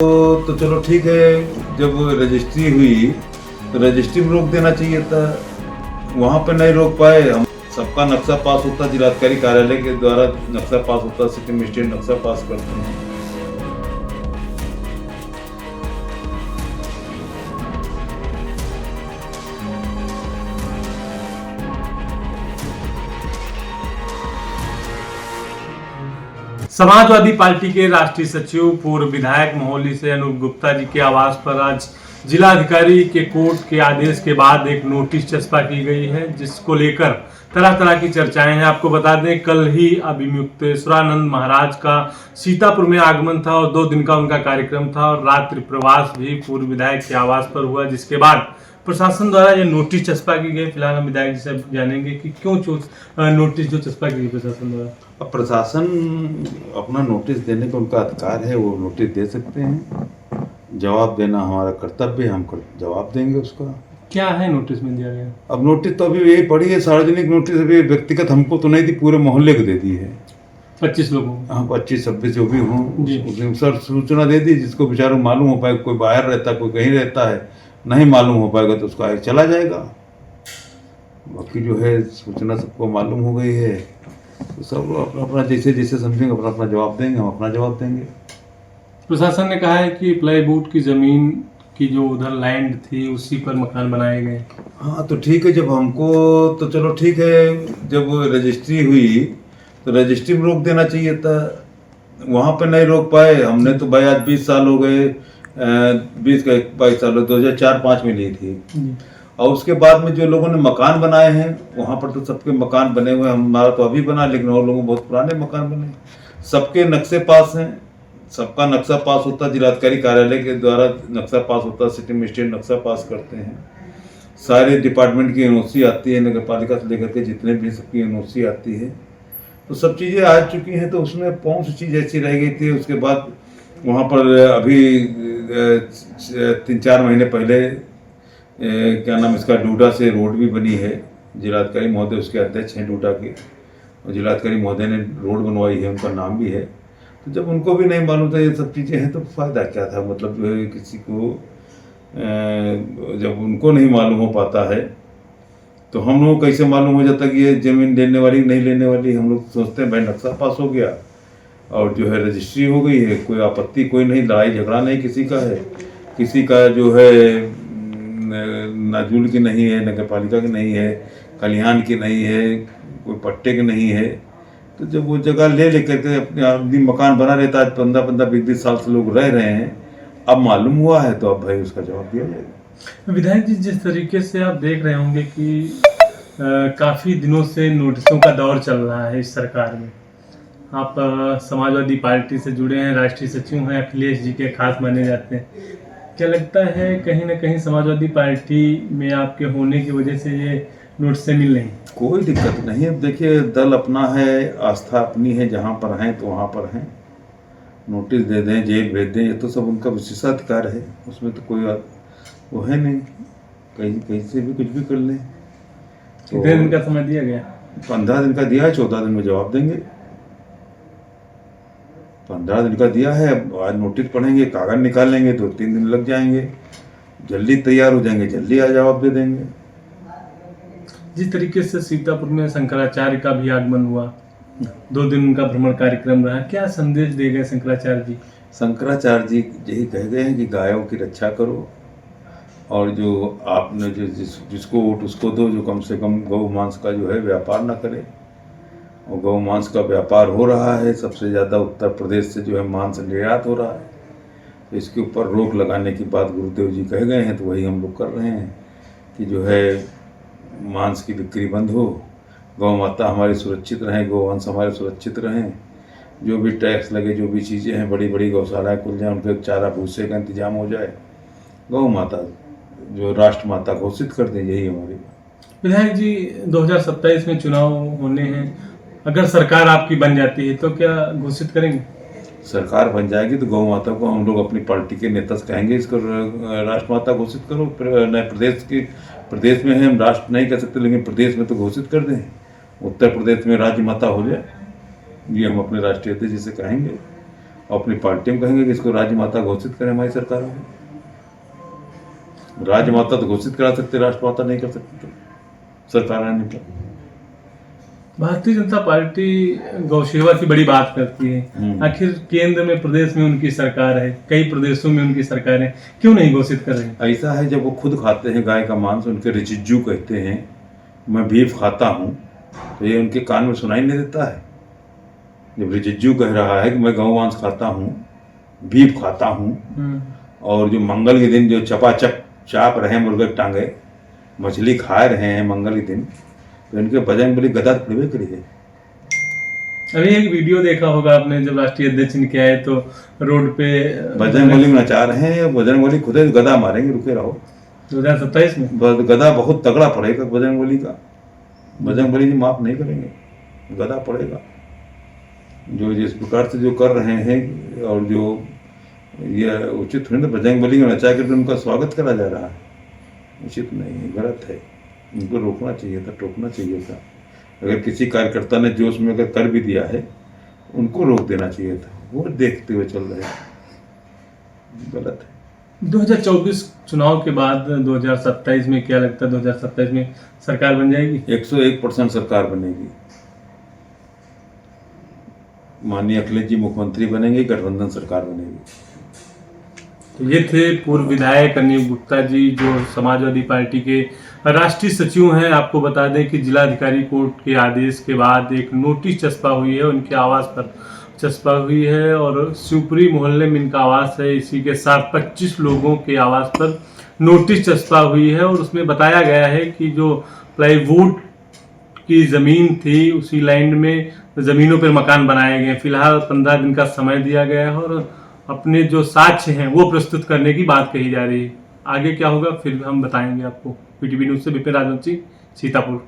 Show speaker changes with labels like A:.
A: तो चलो ठीक है, जब रजिस्ट्री हुई तो रजिस्ट्री में रोक देना चाहिए था, वहाँ पर नहीं रोक पाए। हम सबका नक्शा पास होता, जिलाधिकारी कार्यालय के द्वारा नक्शा पास होता, सिटी मजिस्ट्रेट नक्शा पास करते हैं।
B: समाजवादी पार्टी के राष्ट्रीय सचिव पूर्व विधायक मोहाली से अनूप गुप्ता जी के आवास पर आज जिलाधिकारी के कोर्ट के आदेश के बाद एक नोटिस चस्पा की गई है, जिसको लेकर तरह तरह की चर्चाएं हैं। आपको बता दें, कल ही अभिमुक्तेश्वरानंद महाराज का सीतापुर में आगमन था और 2 दिन का उनका कार्यक्रम था और रात्रि प्रवास भी पूर्व विधायक के आवास पर हुआ, जिसके बाद प्रशासन द्वारा यह नोटिस चस्पा की गई। फिलहाल हम विधायक जी से जानेंगे कि क्यों नोटिस जो चस्पा की गई प्रशासन द्वारा।
A: अब प्रशासन अपना नोटिस देने का उनका अधिकार है, वो नोटिस दे सकते हैं। जवाब देना हमारा कर्तव्य है, हम जवाब देंगे उसका।
B: क्या है नोटिस में दिया गया?
A: अब नोटिस तो अभी यही पड़ी है, सार्वजनिक नोटिस अभी व्यक्तिगत हमको तो नहीं दी, पूरे मोहल्ले को दे दी है।
B: 25 लोगों?
A: हाँ, 25-26 जो भी हों, उसने सर सूचना दे दी। जिसको बेचारों मालूम हो पाए, कोई बाहर रहता है, कोई कहीं रहता है, नहीं मालूम हो पाएगा तो उसका आगे चला जाएगा। बाकी जो है सूचना सबको मालूम हो गई है, तो सब अपना अपना जैसे जैसे समझेंगे अपना अपना जवाब देंगे, हम अपना जवाब देंगे।
B: प्रशासन ने कहा है कि प्लाईवुड की जमीन की जो उधर लैंड थी उसी पर मकान बनाए गए।
A: हाँ तो ठीक है, जब हमको तो चलो ठीक है, जब रजिस्ट्री हुई तो रजिस्ट्री में रोक देना चाहिए था, वहाँ पर नहीं रोक पाए। हमने तो भाई आज 20 साल हो गए, 22 साल 2004-5 में ली थी। और उसके बाद में जो लोगों ने मकान बनाए हैं वहाँ पर तो सबके मकान बने हुए हैं। हमारा तो अभी बना, लेकिन और लोगों बहुत पुराने मकान बने। सबके नक्शे पास हैं, सबका नक्शा पास होता, जिलाधिकारी कार्यालय के द्वारा नक्शा पास होता, सिटी मजिस्ट्रेट नक्शा पास करते हैं। सारे डिपार्टमेंट की एनओसी आती है, नगर पालिका से लेकर के जितने भी सबकी एनओसी आती है, तो सब चीज़ें आ चुकी हैं। तो उसमें कौन सी चीज़ ऐसी रह गई थी? उसके बाद वहाँ पर अभी 3-4 महीने पहले क्या नाम इसका, डूडा से रोड भी बनी है। जिलाधिकारी महोदय उसके अध्यक्ष हैं डूडा के, और जिलाधिकारी महोदय ने रोड बनवाई है, उनका नाम भी है। तो जब उनको भी नहीं मालूम था ये सब चीज़ें हैं तो फ़ायदा क्या था? मतलब जो है किसी को जब उनको नहीं मालूम हो पाता है तो हम लोग कैसे मालूम हो जाता कि ये ज़मीन लेने वाली नहीं लेने वाली? हम लोग सोचते हैं भाई नक्शा पास हो गया और जो है रजिस्ट्री हो गई है, कोई आपत्ति कोई नहीं, लड़ाई झगड़ा नहीं किसी का है, किसी का जो है नाजुल की नहीं है, नगर पालिका की नहीं है, कल्याण की नहीं है, कोई पट्टे की नहीं है। तो जब वो जगह ले लेकर के अपने आदमी मकान बना रहता है, 15-15, 20-20 साल से लोग रह रहे हैं, अब मालूम हुआ है तो अब भाई उसका जवाब दिया जाएगा।
B: विधायक जी, जिस तरीके से आप देख रहे होंगे कि काफ़ी दिनों से नोटिसों का दौर चल रहा है इस सरकार में, आप समाजवादी पार्टी से जुड़े हैं, राष्ट्रीय सचिव हैं, अखिलेश जी के खास माने जाते हैं। क्या लगता है कहीं ना कहीं समाजवादी पार्टी में आपके होने की वजह से ये नोटिस मिल रही?
A: कोई दिक्कत नहीं है। अब देखिए, दल अपना है, आस्था अपनी है, जहाँ पर हैं तो वहाँ पर हैं। नोटिस दे दें, जेल भेज दें, ये तो सब उनका विशेषाधिकार है, उसमें तो कोई वो है नहीं, कहीं से भी कुछ भी कर लें।
B: कितने दिन का समय दिया गया?
A: 15 दिन का दिया है, 14 दिन में जवाब देंगे। 15 दिन का दिया है, अब आज नोटिस पढ़ेंगे, कागज निकालेंगे, 2-3 दिन लग जाएंगे, जल्दी तैयार हो जाएंगे, जल्दी आज जवाब दे देंगे।
B: जिस तरीके से सीतापुर में शंकराचार्य का भी आगमन हुआ, 2 दिन उनका भ्रमण कार्यक्रम रहा, क्या संदेश दे गए शंकराचार्य जी?
A: शंकराचार्य जी यही कह गए हैं कि गायों की रक्षा करो, और जो आपने जिसको वोट उसको दो, जो कम से कम गौ मांस का जो है व्यापार ना करे। और गौ मांस का व्यापार हो रहा है, सबसे ज़्यादा उत्तर प्रदेश से जो है मांस निर्यात हो रहा है, तो इसके ऊपर रोक लगाने की बात गुरुदेव जी कह गए हैं, तो वही हम लोग कर रहे हैं कि जो है मांस की बिक्री बंद हो, गौ माता हमारी सुरक्षित रहें, गौवंश हमारे सुरक्षित रहें, जो भी टैक्स लगे, जो भी चीज़ें हैं, बड़ी बड़ी गौशालाएँ खुल जाएँ, उनके चारा भूसे का इंतजाम हो जाए, गौ माता जो राष्ट्र माता घोषित कर दें, यही हमारी।
B: विधायक जी, 2027 में चुनाव होने हैं, अगर सरकार आपकी बन जाती है तो क्या घोषित करेंगे?
A: सरकार बन जाएगी तो गौ माता को हम लोग अपनी पार्टी के नेता से कहेंगे इसको राष्ट्र माता घोषित करो। प्रदेश में हम राष्ट्र नहीं कह सकते, लेकिन प्रदेश में तो घोषित कर दें, उत्तर प्रदेश में राज्य माता हो जाए, ये हम अपने राष्ट्रीय अध्यक्ष जी से कहेंगे। अपनी पार्टी में कहेंगे कि इसको राजमाता घोषित करें हमारी सरकार में। राजमाता तो घोषित करा सकते, राष्ट्रमाता नहीं कर सकते सरकार आने पर।
B: भारतीय जनता पार्टी गौ सेवा की बड़ी बात करती है, आखिर केंद्र में प्रदेश में उनकी सरकार है, कई प्रदेशों में उनकी सरकार है, क्यों नहीं घोषित कर रहे?
A: ऐसा है, जब वो खुद खाते हैं गाय का मांस, उनके रिजिज्जू कहते हैं मैं बीफ खाता हूँ, तो ये उनके कान में सुनाई नहीं देता है? जब रिजिज्जू कह रहा है कि मैं गौ मांस खाता हूँ, बीफ खाता हूँ, और जो मंगल के दिन जो चपाचप चाप रहे मुर्गे की टांगे, मछली खा रहे हैं मंगल के दिन, तो इनके बजरंग बली गदा खड़े करी है।
B: अभी एक वीडियो देखा होगा आपने, जब राष्ट्रीय अध्यक्ष इनके आए तो रोड पे
A: बजरंग बली में नचा रहे हैं, बजरंग बली खुद ही गदा मारेंगे, रुके रहो।
B: 2027 में
A: गदा बहुत तगड़ा पड़ेगा बजरंग बली का, बजरंग बली जी माफ नहीं करेंगे, गदा पड़ेगा। जो जिस प्रकार से जो कर रहे हैं, और जो ये उचित नहीं, तो बजरंग बली को नचा कर उनका स्वागत करा जा रहा है, उचित नहीं है, गलत है। उनको रोकना चाहिए था, टोकना चाहिए था। अगर किसी कार्यकर्ता ने जोश में अगर कर भी दिया है, उनको रोक देना चाहिए था, वो देखते हुए चल रहे हैं, गलत है।
B: 2024 चुनाव के बाद 2027 में क्या लगता है, 2027 में सरकार बन जाएगी?
A: 101% सरकार बनेगी। माननीय अखिलेश जी मुख्यमंत्री बनेंगे, गठबंधन सरकार बनेगी।
B: तो ये थे पूर्व विधायक अनिल गुप्ता जी, जो समाजवादी पार्टी के राष्ट्रीय सचिव हैं। आपको बता दें कि जिलाधिकारी कोर्ट के आदेश के बाद एक नोटिस चस्पा हुई है, उनके आवास पर चस्पा हुई है, और शिवपुरी मोहल्ले में इनका आवास है। इसी के साथ 25 लोगों के आवास पर नोटिस चस्पा हुई है, और उसमें बताया गया है कि जो प्लाईवुड की ज़मीन थी, उसी लैंड में ज़मीनों पर मकान बनाए गए। फिलहाल 15 दिन का समय दिया गया है, और अपने जो साक्ष्य हैं वो प्रस्तुत करने की बात कही जा रही है। आगे क्या होगा फिर हम बताएंगे आपको। पीटीवी न्यूज़ से विपिन राजवंशी, सीतापुर।